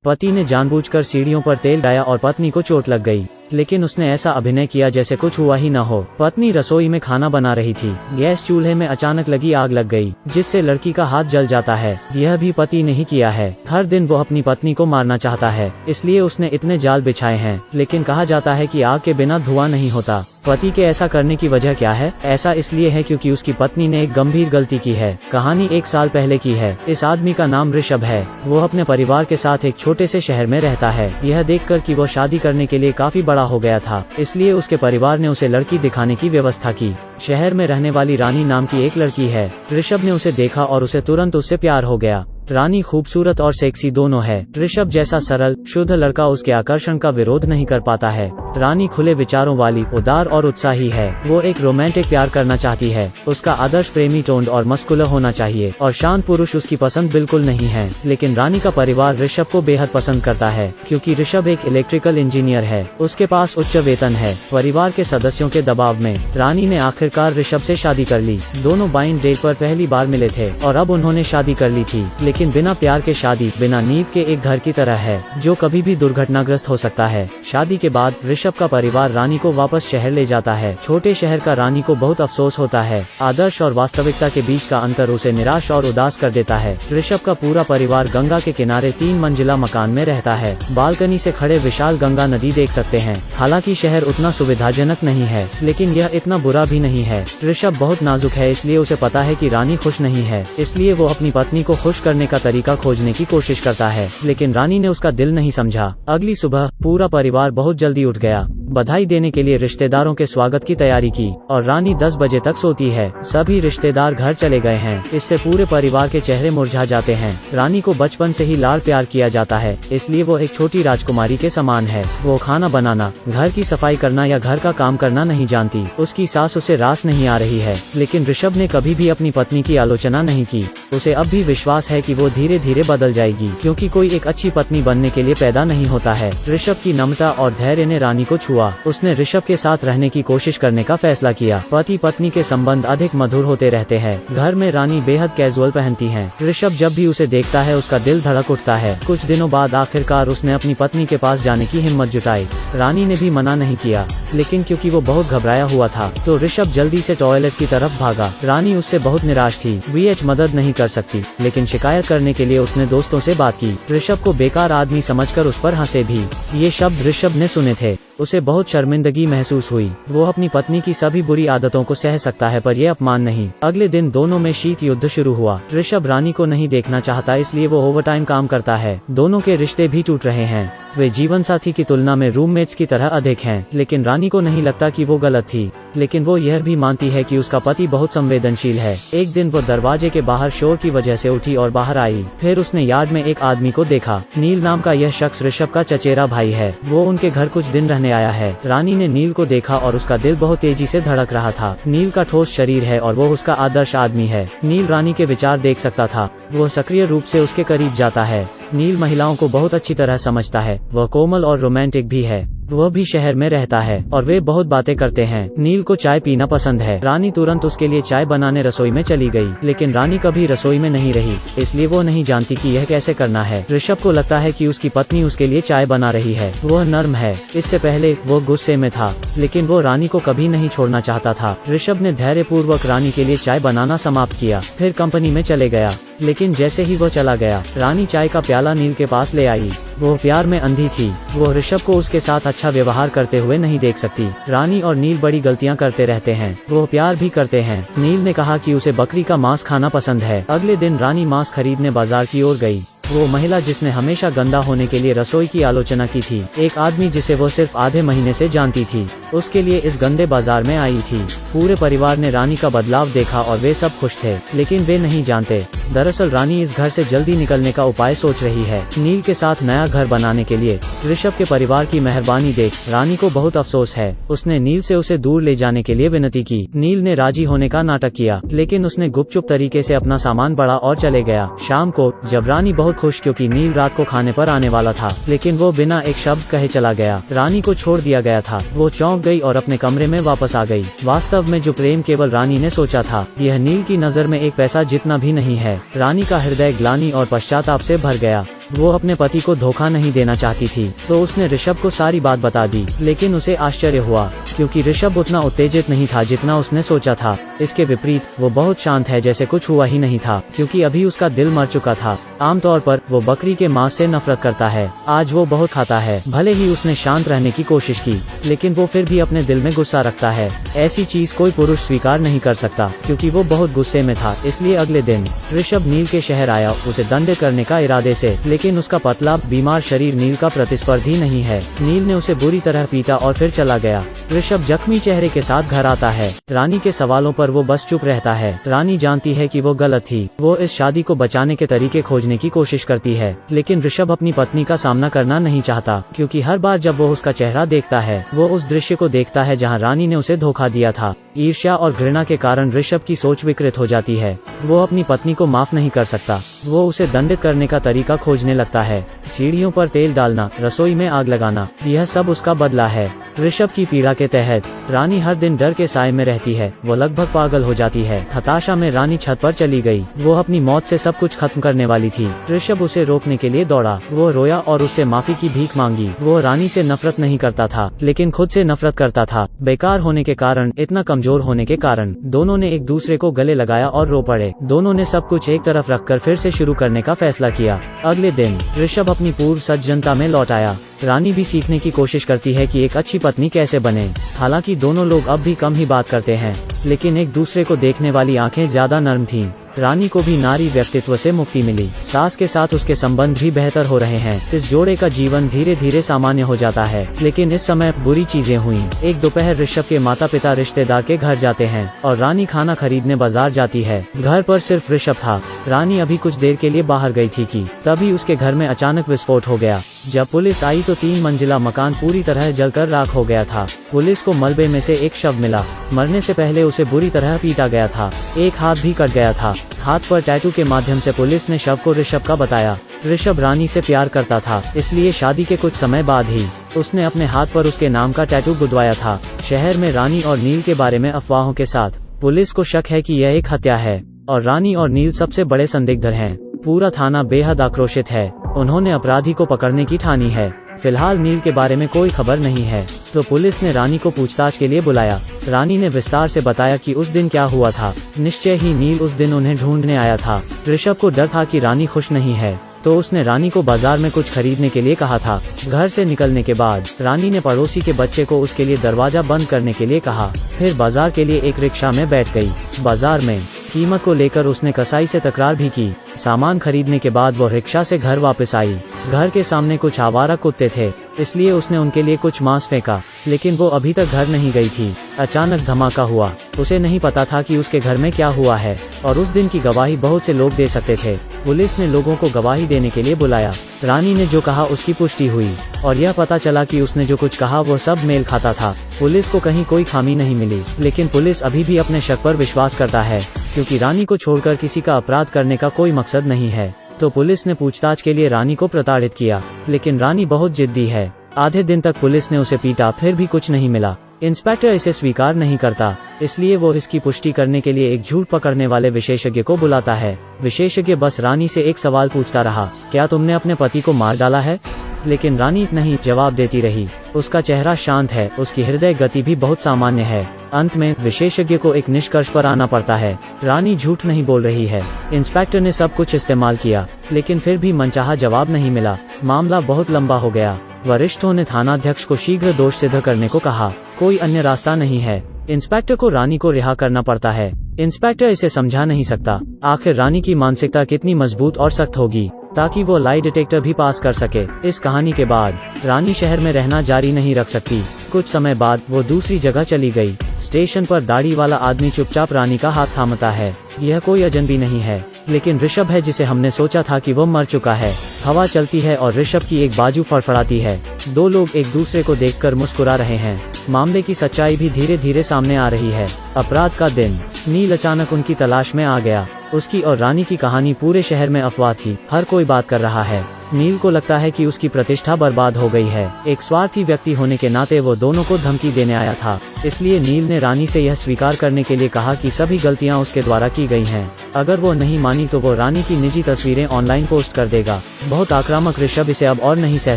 पति ने जानबूझकर सीढ़ियों पर तेल डाला और पत्नी को चोट लग गई, लेकिन उसने ऐसा अभिनय किया जैसे कुछ हुआ ही न हो। पत्नी रसोई में खाना बना रही थी। गैस चूल्हे में अचानक लगी आग लग गई, जिससे लड़की का हाथ जल जाता है। यह भी पति ने ही किया है। हर दिन वो अपनी पत्नी को मारना चाहता है, इसलिए उसने इतने जाल बिछाए हैं, लेकिन कहा जाता है कि आग के बिना धुआं नहीं होता। पति के ऐसा करने की वजह क्या है? ऐसा इसलिए है क्योंकि उसकी पत्नी ने एक गंभीर गलती की है। कहानी 1 साल पहले की है। इस आदमी का नाम ऋषभ है। वो अपने परिवार के साथ एक छोटे से शहर में रहता है। यह देखकर कि वो शादी करने के लिए काफी बड़ा हो गया था, इसलिए उसके परिवार ने उसे लड़की दिखाने की व्यवस्था की। शहर में रहने वाली रानी नाम की एक लड़की है। ऋषभ ने उसे देखा और उसे तुरंत उससे प्यार हो गया। रानी खूबसूरत और सेक्सी दोनों है। ऋषभ जैसा सरल शुद्ध लड़का उसके आकर्षण का विरोध नहीं कर पाता है। रानी खुले विचारों वाली, उदार और उत्साही है। वो एक रोमांटिक प्यार करना चाहती है। उसका आदर्श प्रेमी टोन्ड और मस्कुलर होना चाहिए, और शांत पुरुष उसकी पसंद बिल्कुल नहीं है। लेकिन रानी का परिवार ऋषभ को बेहद पसंद करता है, क्योंकि ऋषभ एक इलेक्ट्रिकल इंजीनियर है। उसके पास उच्च वेतन है। परिवार के सदस्यों के दबाव में रानी ने आखिरकार ऋषभ से शादी कर ली। दोनों बाइंड डेट पर पहली बार मिले थे और अब उन्होंने शादी कर ली थी। लेकिन बिना प्यार के शादी बिना नींव के एक घर की तरह है, जो कभी भी दुर्घटनाग्रस्त हो सकता है। शादी के बाद ऋषभ का परिवार रानी को वापस शहर ले जाता है। छोटे शहर का रानी को बहुत अफसोस होता है। आदर्श और वास्तविकता के बीच का अंतर उसे निराश और उदास कर देता है। ऋषभ का पूरा परिवार गंगा के किनारे 3 मंजिला मकान में रहता है। बालकनी से खड़े विशाल गंगा नदी देख सकते हैं। हालांकि शहर उतना सुविधाजनक नहीं है, लेकिन यह इतना बुरा भी नहीं है। ऋषभ बहुत नाजुक है, इसलिए उसे पता है कि रानी खुश नहीं है, इसलिए वो अपनी पत्नी को खुश करने का तरीका खोजने की कोशिश करता है। लेकिन रानी ने उसका दिल नहीं समझा। अगली सुबह पूरा परिवार बहुत जल्दी उठ गया। बधाई देने के लिए रिश्तेदारों के स्वागत की तैयारी की, और रानी 10 बजे तक सोती है। सभी रिश्तेदार घर चले गए हैं। इससे पूरे परिवार के चेहरे मुरझा जाते हैं। रानी को बचपन से ही लाड़ प्यार किया जाता है, इसलिए वो एक छोटी राजकुमारी के समान है। वो खाना बनाना, घर की सफाई करना या घर का काम करना नहीं जानती। उसकी सास उसे रास नहीं आ रही है, लेकिन ऋषभ ने कभी भी अपनी पत्नी की आलोचना नहीं की। उसे अब भी विश्वास है कि वो धीरे धीरे बदल जाएगी, क्योंकि कोई एक अच्छी पत्नी बनने के लिए पैदा नहीं होता है। ऋषभ की नम्रता और धैर्य ने रानी को छुआ। उसने ऋषभ के साथ रहने की कोशिश करने का फैसला किया। पति पत्नी के संबंध अधिक मधुर होते रहते हैं। घर में रानी बेहद कैजुअल पहनती हैं। ऋषभ जब भी उसे देखता है उसका दिल धड़क उठता है। कुछ दिनों बाद आखिरकार उसने अपनी पत्नी के पास जाने की हिम्मत जुटाई। रानी ने भी मना नहीं किया, लेकिन क्योंकि वो बहुत घबराया हुआ था, तो ऋषभ जल्दी से टॉयलेट की तरफ भागा। रानी उससे बहुत निराश थी। VH मदद नहीं कर सकती, लेकिन शिकायत करने के लिए उसने दोस्तों से बात की। ऋषभ को बेकार आदमी समझकर उस पर हंसे भी। ये शब्द ऋषभ ने सुने थे। उसे बहुत शर्मिंदगी महसूस हुई। वो अपनी पत्नी की सभी बुरी आदतों को सह सकता है, पर यह अपमान नहीं। अगले दिन दोनों में शीत युद्ध शुरू हुआ। ऋषभ रानी को नहीं देखना चाहता, इसलिए वो ओवरटाइम काम करता है। दोनों के रिश्ते भी टूट रहे हैं। वे जीवन साथी की तुलना में रूममेट्स की तरह अधिक हैं। लेकिन रानी को नहीं लगता कि वो गलत थी, लेकिन वो यह भी मानती है कि उसका पति बहुत संवेदनशील है। एक दिन वो दरवाजे के बाहर शोर की वजह से उठी और बाहर आई। फिर उसने यार्ड में एक आदमी को देखा। नील नाम का यह शख्स ऋषभ का चचेरा भाई है। वो उनके घर कुछ दिन रहने आया है। रानी ने नील को देखा और उसका दिल बहुत तेजी से धड़क रहा था। नील का ठोस शरीर है और वो उसका आदर्श आदमी है। नील रानी के विचार देख सकता था। वो सक्रिय रूप से उसके करीब जाता है। नील महिलाओं को बहुत अच्छी तरह समझता है। वह कोमल और रोमांटिक भी है। वह भी शहर में रहता है और वे बहुत बातें करते हैं। नील को चाय पीना पसंद है। रानी तुरंत उसके लिए चाय बनाने रसोई में चली गई, लेकिन रानी कभी रसोई में नहीं रही, इसलिए वो नहीं जानती कि यह कैसे करना है। ऋषभ को लगता है कि उसकी पत्नी उसके लिए चाय बना रही है। वह नर्म है। इससे पहले वो गुस्से में था, लेकिन वो रानी को कभी नहीं छोड़ना चाहता था। ऋषभ ने धैर्यपूर्वक रानी के लिए चाय बनाना समाप्त किया, फिर कंपनी में चले गया। लेकिन जैसे ही वो चला गया, रानी चाय का प्याला नील के पास ले आई। वो प्यार में अंधी थी। वो ऋषभ को उसके साथ अच्छा व्यवहार करते हुए नहीं देख सकती। रानी और नील बड़ी गलतियां करते रहते हैं। वो प्यार भी करते हैं। नील ने कहा कि उसे बकरी का मांस खाना पसंद है। अगले दिन रानी मांस खरीदने बाजार की ओर गई। वो महिला जिसने हमेशा गंदा होने के लिए रसोई की आलोचना की थी, एक आदमी जिसे वो सिर्फ आधे महीने से जानती थी, उसके लिए इस गंदे बाजार में आई थी। पूरे परिवार ने रानी का बदलाव देखा और वे सब खुश थे, लेकिन वे नहीं जानते दरअसल रानी इस घर से जल्दी निकलने का उपाय सोच रही है। नील के साथ नया घर बनाने के लिए ऋषभ के परिवार की मेहरबानी देख रानी को बहुत अफसोस है। उसने नील से उसे दूर ले जाने के लिए विनती की। नील ने राजी होने का नाटक किया, लेकिन उसने गुपचुप तरीके से अपना सामान बढ़ा और चले गया। शाम को जब रानी बहुत खुश क्योंकि नील रात को खाने पर आने वाला था, लेकिन वो बिना एक शब्द कहे चला गया। रानी को छोड़ दिया गया था। वो चौंक गई और अपने कमरे में वापस आ गई। वास्तव में जो प्रेम केवल रानी ने सोचा था, यह नील की नजर में एक पैसा जितना भी नहीं है। रानी का हृदय ग्लानि और पश्चाताप से भर गया। वो अपने पति को धोखा नहीं देना चाहती थी, तो उसने ऋषभ को सारी बात बता दी। लेकिन उसे आश्चर्य हुआ क्योंकि ऋषभ उतना उत्तेजित नहीं था जितना उसने सोचा था। इसके विपरीत वो बहुत शांत है, जैसे कुछ हुआ ही नहीं था, क्योंकि अभी उसका दिल मर चुका था। आमतौर पर वो बकरी के मांस से नफरत करता है, आज वो बहुत खाता है। भले ही उसने शांत रहने की कोशिश की, लेकिन वो फिर भी अपने दिल में गुस्सा रखता है। ऐसी चीज कोई पुरुष स्वीकार नहीं कर सकता, क्योंकि वो बहुत गुस्से में था। इसलिए अगले दिन ऋषभ नील के शहर आया, उसे दंडित करने का इरादे से। लेकिन उसका पतला बीमार शरीर नील का प्रतिस्पर्धी नहीं है। नील ने उसे बुरी तरह पीटा और फिर चला गया। ऋषभ जख्मी चेहरे के साथ घर आता है। रानी के सवालों पर वो बस चुप रहता है। रानी जानती है कि वो गलत थी। वो इस शादी को बचाने के तरीके खोजने की कोशिश करती है, लेकिन ऋषभ अपनी पत्नी का सामना करना नहीं चाहता, क्योंकि हर बार जब वो उसका चेहरा देखता है, वो उस दृश्य को देखता है जहाँ रानी ने उसे धोखा दिया था। ईर्ष्या और घृणा के कारण ऋषभ की सोच विकृत हो जाती है। वो अपनी पत्नी को माफ नहीं कर सकता। वो उसे दंडित करने का तरीका खोजने लगता है। सीढ़ियों पर तेल डालना, रसोई में आग लगाना, यह सब उसका बदला है। ऋषभ की पीड़ा के तहत रानी हर दिन डर के साए में रहती है। वो लगभग पागल हो जाती है। हताशा में रानी छत पर चली गई। वो अपनी मौत से सब कुछ खत्म करने वाली थी। ऋषभ उसे रोकने के लिए दौड़ा। वो रोया और उससे माफी की भीख मांगी। वो रानी से नफरत नहीं करता था, लेकिन खुद से नफरत करता था। बेकार होने के कारण, इतना कमजोर होने के कारण दोनों ने एक दूसरे को गले लगाया और रो पड़े। दोनों ने सब कुछ एक तरफ रखकर फिर से शुरू करने का फैसला किया। अगले दिन ऋषभ अपनी पूर्व सज्जनता में लौट आया। रानी भी सीखने की कोशिश करती है कि एक अच्छी पत्नी कैसे बने। हालांकि दोनों लोग अब भी कम ही बात करते हैं, लेकिन एक दूसरे को देखने वाली आंखें ज्यादा नर्म थीं। रानी को भी नारी व्यक्तित्व से मुक्ति मिली। सास के साथ उसके संबंध भी बेहतर हो रहे हैं। इस जोड़े का जीवन धीरे धीरे सामान्य हो जाता है। लेकिन इस समय बुरी चीजें हुई। एक दोपहर ऋषभ के माता पिता रिश्तेदार के घर जाते हैं और रानी खाना खरीदने बाजार जाती है। घर पर सिर्फ ऋषभ था। रानी अभी कुछ देर के लिए बाहर गई थी कि तभी उसके घर में अचानक विस्फोट हो गया। जब पुलिस आई तो 3 मंजिला मकान पूरी तरह जलकर राख हो गया था। पुलिस को मलबे में से एक शव मिला। मरने से पहले उसे बुरी तरह पीटा गया था। एक हाथ भी कट गया था। हाथ पर टैटू के माध्यम से पुलिस ने शव को ऋषभ का बताया। ऋषभ रानी से प्यार करता था, इसलिए शादी के कुछ समय बाद ही उसने अपने हाथ पर उसके नाम का टैटू गुदवाया था। शहर में रानी और नील के बारे में अफवाहों के साथ पुलिस को शक है कि यह एक हत्या है और रानी और नील सबसे बड़े संदिग्ध हैं। पूरा थाना बेहद आक्रोशित है। उन्होंने अपराधी को पकड़ने की ठानी है। फिलहाल नील के बारे में कोई खबर नहीं है, तो पुलिस ने रानी को पूछताछ के लिए बुलाया। रानी ने विस्तार से बताया कि उस दिन क्या हुआ था। निश्चय ही नील उस दिन उन्हें ढूंढने आया था। ऋषभ को डर था कि रानी खुश नहीं है, तो उसने रानी को बाजार में कुछ खरीदने के लिए कहा था। घर से निकलने के बाद रानी ने पड़ोसी के बच्चे को उसके लिए दरवाजा बंद करने के लिए कहा। फिर बाजार के लिए एक रिक्शा में बैठ गई। बाजार में कीमत को लेकर उसने कसाई से तकरार भी की। सामान खरीदने के बाद वो रिक्शा से घर वापस आई। घर के सामने कुछ आवारा कुत्ते थे, इसलिए उसने उनके लिए कुछ मांस फेंका, लेकिन वो अभी तक घर नहीं गई थी। अचानक धमाका हुआ। उसे नहीं पता था कि उसके घर में क्या हुआ है, और उस दिन की गवाही बहुत से लोग दे सकते थे। पुलिस ने लोगों को गवाही देने के लिए बुलाया। रानी ने जो कहा उसकी पुष्टि हुई, और यह पता चला कि उसने जो कुछ कहा वो सब मेल खाता था। पुलिस को कहीं कोई खामी नहीं मिली, लेकिन पुलिस अभी भी अपने शक पर विश्वास करता है, क्योंकि रानी को छोड़कर किसी का अपराध करने का कोई मकसद नहीं है। तो पुलिस ने पूछताछ के लिए रानी को प्रताड़ित किया, लेकिन रानी बहुत जिद्दी है। आधे दिन तक पुलिस ने उसे पीटा, फिर भी कुछ नहीं मिला। इंस्पेक्टर इसे स्वीकार नहीं करता, इसलिए वो इसकी पुष्टि करने के लिए एक झूठ पकड़ने वाले विशेषज्ञ को बुलाता है। विशेषज्ञ बस रानी से एक सवाल पूछता रहा, क्या तुमने अपने पति को मार डाला है? लेकिन रानी नहीं जवाब देती रही। उसका चेहरा शांत है, उसकी हृदय गति भी बहुत सामान्य है। अंत में विशेषज्ञ को एक निष्कर्ष पर आना पड़ता है, रानी झूठ नहीं बोल रही है। इंस्पेक्टर ने सब कुछ इस्तेमाल किया, लेकिन फिर भी मनचाहा जवाब नहीं मिला। मामला बहुत लंबा हो गया। वरिष्ठों ने थानाध्यक्ष को शीघ्र दोष सिद्ध करने को कहा। कोई अन्य रास्ता नहीं है। इंस्पेक्टर को रानी को रिहा करना पड़ता है। इंस्पेक्टर इसे समझा नहीं सकता। आखिर रानी की मानसिकता कितनी मजबूत और सख्त होगी ताकि वो लाई डिटेक्टर भी पास कर सके। इस कहानी के बाद रानी शहर में रहना जारी नहीं रख सकती। कुछ समय बाद वो दूसरी जगह चली गई। स्टेशन पर दाढ़ी वाला आदमी चुपचाप रानी का हाथ थामता है। यह कोई अजनबी नहीं है, लेकिन ऋषभ है जिसे हमने सोचा था कि वो मर चुका है। हवा चलती है और ऋषभ की एक बाजू फड़फड़ाती है। दो लोग एक दूसरे को देखकर मुस्कुरा रहे हैं। मामले की सच्चाई भी धीरे धीरे सामने आ रही है। अपराध का दिन। नील अचानक उनकी तलाश में आ गया। उसकी और रानी की कहानी पूरे शहर में अफवाह थी। हर कोई बात कर रहा है। नील को लगता है कि उसकी प्रतिष्ठा बर्बाद हो गई है। एक स्वार्थी व्यक्ति होने के नाते वो दोनों को धमकी देने आया था, इसलिए नील ने रानी से यह स्वीकार करने के लिए कहा कि सभी गलतियां उसके द्वारा की गई हैं। अगर वो नहीं मानी तो वो रानी की निजी तस्वीरें ऑनलाइन पोस्ट कर देगा। बहुत आक्रामक ऋषभ इसे अब और नहीं सह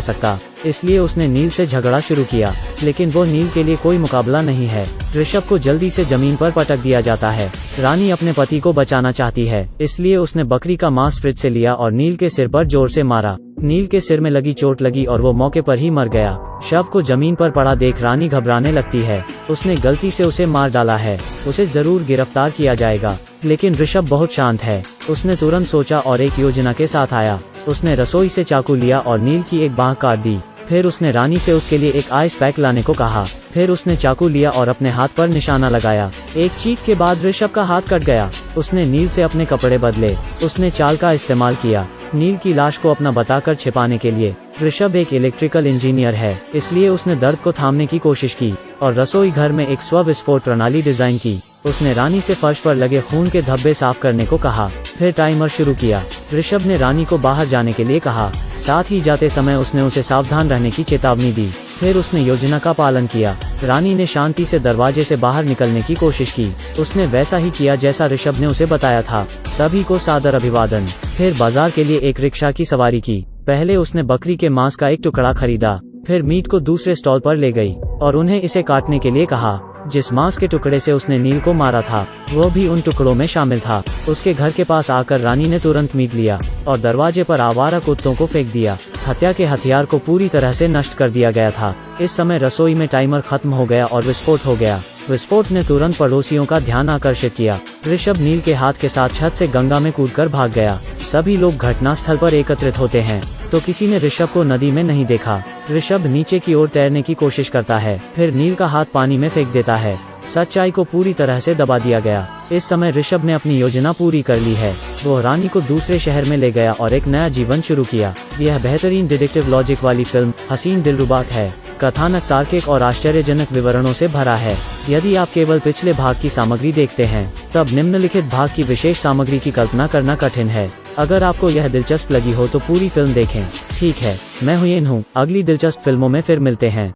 सकता, इसलिए उसने नील से झगड़ा शुरू किया, लेकिन वो नील के लिए कोई मुकाबला नहीं है। ऋषभ को जल्दी से जमीन पर पटक दिया जाता है। रानी अपने पति को बचाना चाहती है, इसलिए उसने बकरी का मांस फ्रिज से लिया और नील के सिर पर जोर से मारा। नील के सिर में लगी चोट लगी और वो मौके पर ही मर गया। शव को जमीन पर पड़ा देख रानी घबराने लगती है। उसने गलती से उसे मार डाला है, उसे जरूर गिरफ्तार किया जाएगा। लेकिन ऋषभ बहुत शांत है। उसने तुरंत सोचा और एक योजना के साथ आया। उसने रसोई से चाकू लिया और नील की एक बांह काट दी। फिर उसने रानी से उसके लिए एक आइस पैक लाने को कहा। फिर उसने चाकू लिया और अपने हाथ पर निशाना लगाया। एक चीख के बाद ऋषभ का हाथ कट गया। उसने नील से अपने कपड़े बदले। उसने चाल का इस्तेमाल किया नील की लाश को अपना बताकर छिपाने के लिए। ऋषभ एक इलेक्ट्रिकल इंजीनियर है, इसलिए उसने दर्द को थामने की कोशिश की और रसोई घर में एक स्व विस्फोट प्रणाली डिजाइन की। उसने रानी से फर्श पर लगे खून के धब्बे साफ करने को कहा। फिर टाइमर शुरू किया। ऋषभ ने रानी को बाहर जाने के लिए कहा, साथ ही जाते समय उसने उसे सावधान रहने की चेतावनी दी। फिर उसने योजना का पालन किया। रानी ने शांति से दरवाजे से बाहर निकलने की कोशिश की। उसने वैसा ही किया जैसा ऋषभ ने उसे बताया था। सभी को सादर अभिवादन। फिर बाजार के लिए एक रिक्शा की सवारी की। पहले उसने बकरी के मांस का एक टुकड़ा खरीदा, फिर मीट को दूसरे स्टॉल पर ले गई और उन्हें इसे काटने के लिए कहा। जिस मांस के टुकड़े से उसने नील को मारा था, वो भी उन टुकड़ों में शामिल था। उसके घर के पास आकर रानी ने तुरंत मीट लिया और दरवाजे पर आवारा कुत्तों को फेंक दिया। हत्या के हथियार को पूरी तरह से नष्ट कर दिया गया था। इस समय रसोई में टाइमर खत्म हो गया और विस्फोट हो गया। विस्फोट ने तुरंत पड़ोसियों का ध्यान आकर्षित किया। ऋषभ नील के हाथ के साथ छत से गंगा में कूदकर भाग गया। सभी लोग घटनास्थल पर एकत्रित होते हैं, तो किसी ने ऋषभ को नदी में नहीं देखा। ऋषभ नीचे की ओर तैरने की कोशिश करता है, फिर नील का हाथ पानी में फेंक देता है। सच्चाई को पूरी तरह से दबा दिया गया। इस समय ऋषभ ने अपनी योजना पूरी कर ली है। वो रानी को दूसरे शहर में ले गया और एक नया जीवन शुरू किया। यह बेहतरीन डिटेक्टिव लॉजिक वाली फिल्म हसीन दिलरुबा है। कथानक तार्किक और आश्चर्यजनक विवरणों से भरा है। यदि आप केवल पिछले भाग की सामग्री देखते हैं, तब निम्नलिखित भाग की विशेष सामग्री की कल्पना करना कठिन है। अगर आपको यह दिलचस्प लगी हो तो पूरी फिल्म देखें। ठीक है, मैं हुयेन हूँ। अगली दिलचस्प फिल्मों में फिर मिलते हैं।